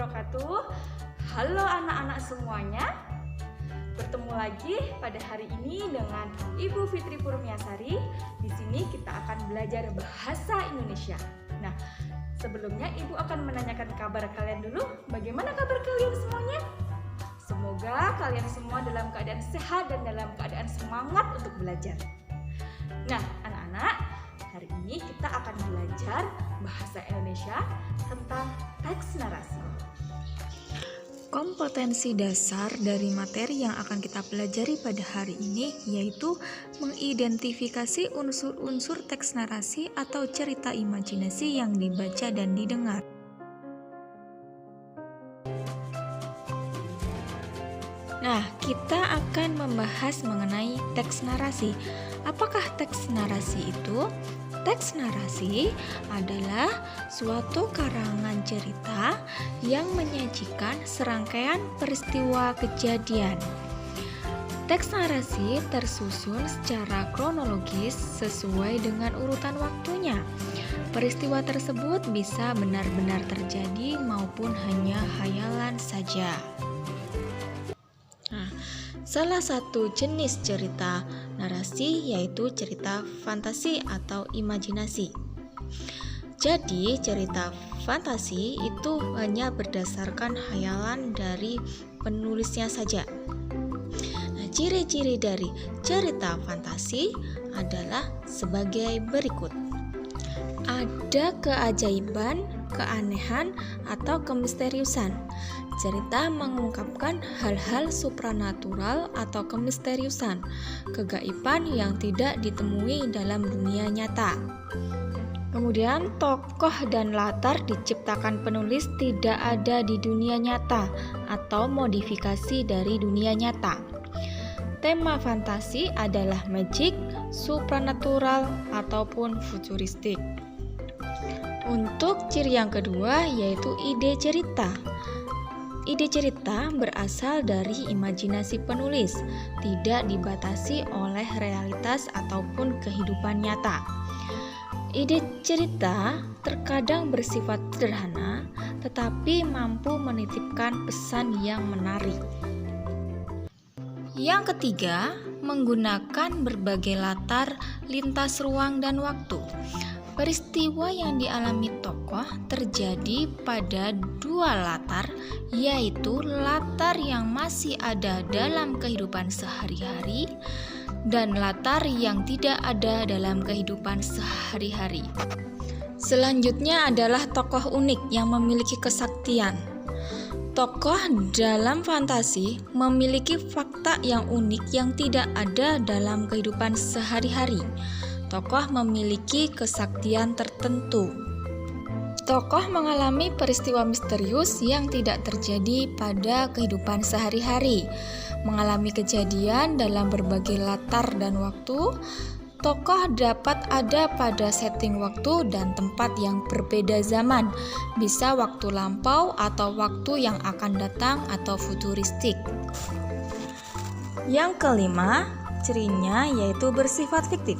wabarakatuh. Halo anak-anak semuanya. Bertemu lagi pada hari ini dengan Ibu Fitri Purniasari. Di sini kita akan belajar bahasa Indonesia. Nah, sebelumnya Ibu akan menanyakan kabar kalian dulu. Bagaimana kabar kalian semuanya? Semoga kalian semua dalam keadaan sehat dan dalam keadaan semangat untuk belajar. Nah, anak-anak, hari ini kita akan belajar bahasa Indonesia tentang teks narasi. Kompetensi dasar dari materi yang akan kita pelajari pada hari ini yaitu mengidentifikasi unsur-unsur teks narasi atau cerita imajinasi yang dibaca dan didengar. Nah, kita akan membahas mengenai teks narasi. Apakah teks narasi itu? Teks narasi adalah suatu karangan cerita yang menyajikan serangkaian peristiwa kejadian. Teks narasi tersusun secara kronologis sesuai dengan urutan waktunya. Peristiwa tersebut bisa benar-benar terjadi maupun hanya khayalan saja. Salah satu jenis cerita narasi yaitu cerita fantasi atau imajinasi. Jadi, cerita fantasi itu hanya berdasarkan khayalan dari penulisnya saja. Nah, ciri-ciri dari cerita fantasi adalah sebagai berikut. Ada keajaiban, keanehan, atau kemisteriusan. Cerita mengungkapkan hal-hal supranatural atau kemisteriusan, kegaiban yang tidak ditemui dalam dunia nyata. Kemudian, tokoh dan latar diciptakan penulis tidak ada di dunia nyata atau modifikasi dari dunia nyata. Tema fantasi adalah magic, supranatural, ataupun futuristik. Untuk ciri yang kedua yaitu ide cerita. Ide cerita berasal dari imajinasi penulis, tidak dibatasi oleh realitas ataupun kehidupan nyata. Ide cerita terkadang bersifat sederhana, tetapi mampu menitipkan pesan yang menarik. Yang ketiga, menggunakan berbagai latar lintas ruang dan waktu. Peristiwa yang dialami tokoh terjadi pada dua latar, yaitu latar yang masih ada dalam kehidupan sehari-hari dan latar yang tidak ada dalam kehidupan sehari-hari. Selanjutnya adalah tokoh unik yang memiliki kesaktian. Tokoh dalam fantasi memiliki fakta yang unik yang tidak ada dalam kehidupan sehari-hari. Tokoh memiliki kesaktian tertentu. Tokoh mengalami peristiwa misterius yang tidak terjadi pada kehidupan sehari-hari, mengalami kejadian dalam berbagai latar dan waktu. Tokoh dapat ada pada setting waktu dan tempat yang berbeda zaman, bisa waktu lampau atau waktu yang akan datang atau futuristik. Yang kelima, cirinya yaitu bersifat fiktif.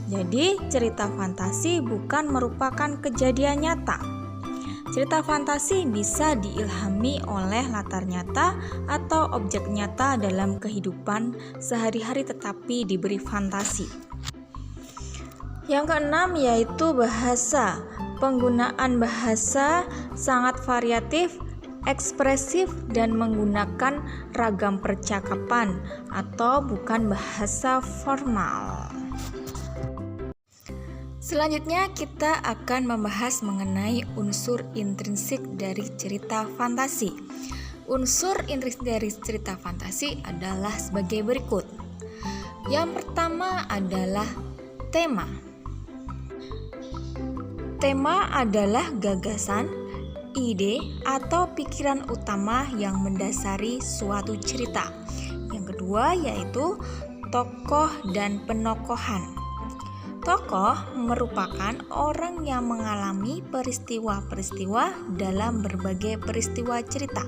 Jadi, cerita fantasi bukan merupakan kejadian nyata. Cerita fantasi bisa diilhami oleh latar nyata atau objek nyata dalam kehidupan sehari-hari tetapi diberi fantasi. Yang keenam yaitu bahasa. Penggunaan bahasa sangat variatif, ekspresif, dan menggunakan ragam percakapan atau bukan bahasa formal. Selanjutnya kita akan membahas mengenai unsur intrinsik dari cerita fantasi. Unsur intrinsik dari cerita fantasi adalah sebagai berikut. Yang pertama adalah tema. Tema adalah gagasan, ide, atau pikiran utama yang mendasari suatu cerita. Yang kedua yaitu tokoh dan penokohan. Tokoh merupakan orang yang mengalami peristiwa-peristiwa dalam berbagai peristiwa cerita.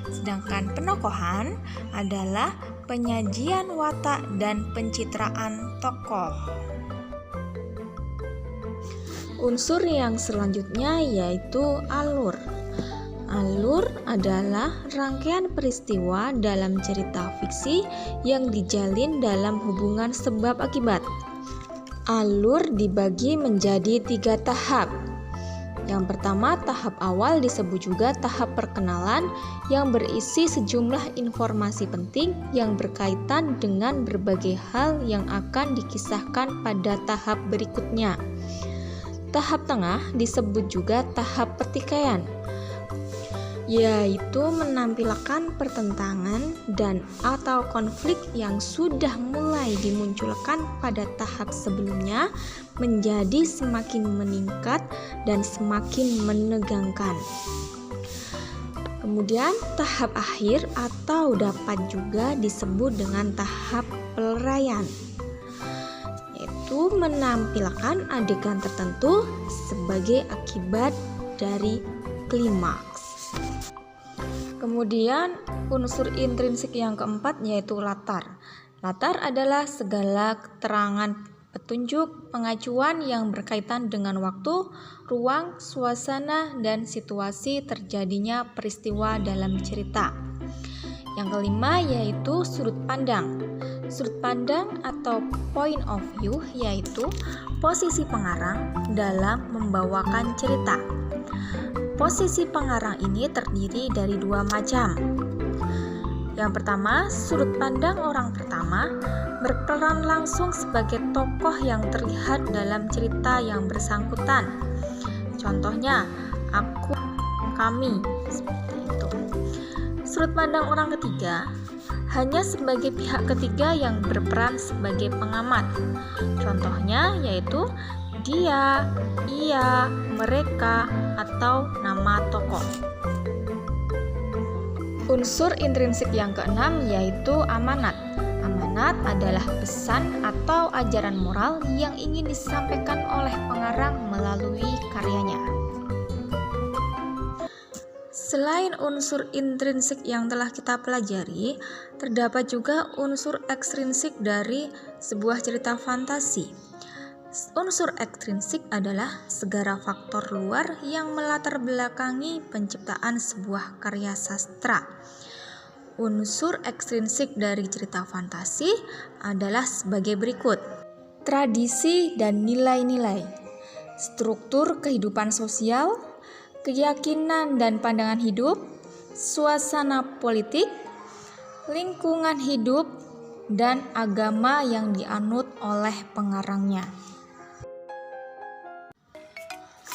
Sedangkan penokohan adalah penyajian watak dan pencitraan tokoh. Unsur yang selanjutnya yaitu alur. Alur adalah rangkaian peristiwa dalam cerita fiksi yang dijalin dalam hubungan sebab akibat. Alur dibagi menjadi 3 tahap. Yang pertama, tahap awal disebut juga tahap perkenalan yang berisi sejumlah informasi penting yang berkaitan dengan berbagai hal yang akan dikisahkan pada tahap berikutnya. Tahap tengah disebut juga tahap pertikaian, yaitu menampilkan pertentangan dan atau konflik yang sudah mulai dimunculkan pada tahap sebelumnya menjadi semakin meningkat dan semakin menegangkan. Kemudian tahap akhir atau dapat juga disebut dengan tahap pelarayan, yaitu menampilkan adegan tertentu sebagai akibat dari klimaks. Kemudian unsur intrinsik yang keempat yaitu latar. Latar adalah segala keterangan, petunjuk, pengacuan yang berkaitan dengan waktu, ruang, suasana, dan situasi terjadinya peristiwa dalam cerita. Yang kelima yaitu sudut pandang. Sudut pandang atau point of view yaitu posisi pengarang dalam membawakan cerita. Posisi pengarang ini terdiri dari 2 macam. Yang pertama, sudut pandang orang pertama berperan langsung sebagai tokoh yang terlihat dalam cerita yang bersangkutan. Contohnya, aku, kami, seperti itu. Sudut pandang orang ketiga hanya sebagai pihak ketiga yang berperan sebagai pengamat. Contohnya yaitu dia, ia, mereka, atau nama tokoh. Unsur intrinsik yang keenam yaitu amanat. Amanat adalah pesan atau ajaran moral yang ingin disampaikan oleh pengarang melalui karyanya. Selain unsur intrinsik yang telah kita pelajari, terdapat juga unsur ekstrinsik dari sebuah cerita fantasi. Unsur ekstrinsik adalah segala faktor luar yang melatar belakangi penciptaan sebuah karya sastra. Unsur ekstrinsik dari cerita fantasi adalah sebagai berikut: tradisi dan nilai-nilai, struktur kehidupan sosial, keyakinan dan pandangan hidup, suasana politik, lingkungan hidup, dan agama yang dianut oleh pengarangnya.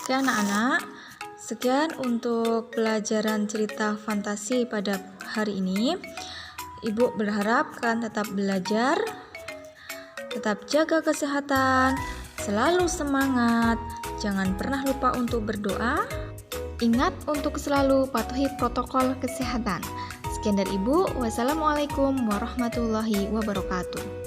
Oke anak-anak, sekian untuk pelajaran cerita fantasi pada hari ini. Ibu berharap kalian tetap belajar, tetap jaga kesehatan, selalu semangat, jangan pernah lupa untuk berdoa. Ingat untuk selalu patuhi protokol kesehatan. Sekian dari Ibu, wassalamualaikum warahmatullahi wabarakatuh.